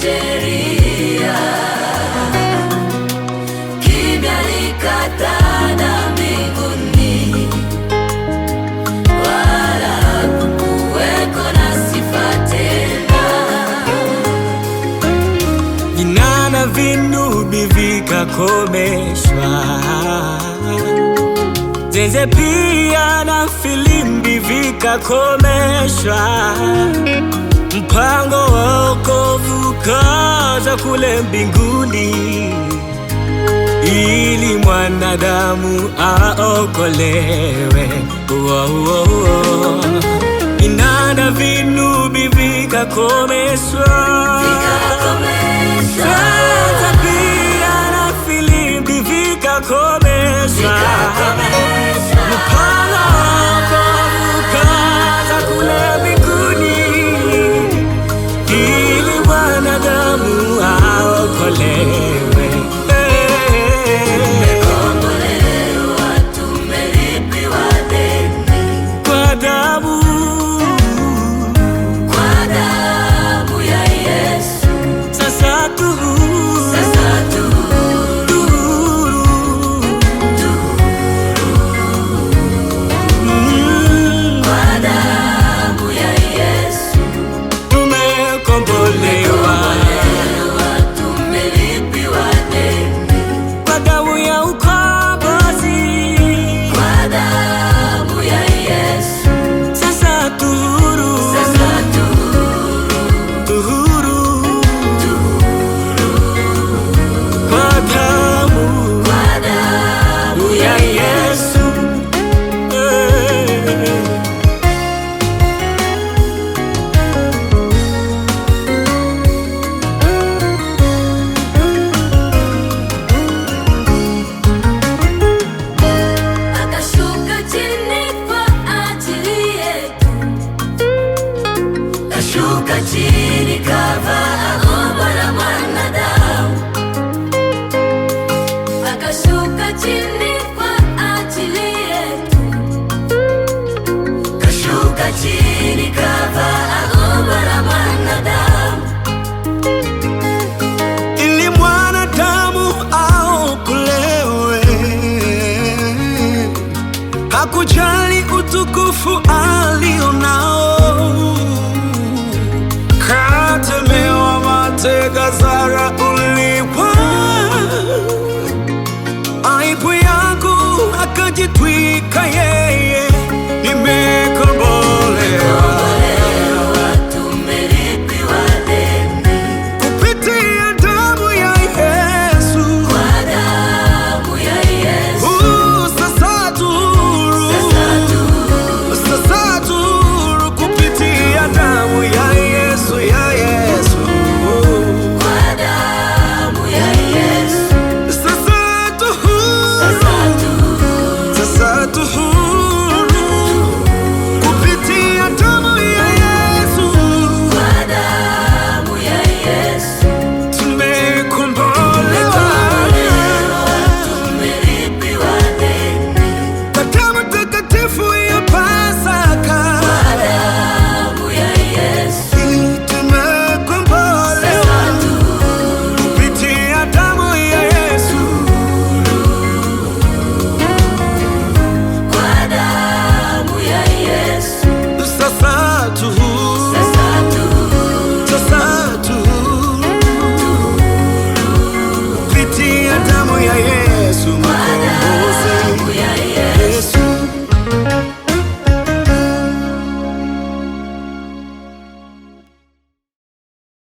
sheria, kimya likataa na mbinguni, wala kukuweko na sifa tena. Jina na vinubi vikakomeshwa, zeze pia na filimbi vikakomeshwa. Mpango wa wokovu kaza kule mbinguni, ili mwanadamu aokolewe. Jina na vinubi vikakomeshwa, zeze pia na filimbi vikakomeshwa. Mpango wa wokovu kaza kule mbinguni, ili mwanadamu aokolewe. Tumekombolewa, tumelipiwa deni Kwa damu ya Yesu. sasa tu Kwa damu ya Yesu tumekombolewa, tumelipiwa deni. kwa damu ya ukombozi. Kwa damu ya Yesu Sasa tuhuru, tuhuru, kwa damu ya Yesu. akashuka chini kwa ajili yetu, kashuka chini kavaa umbo la mwanadamu, akashuka chini kwa ajili yetu, kashuka chini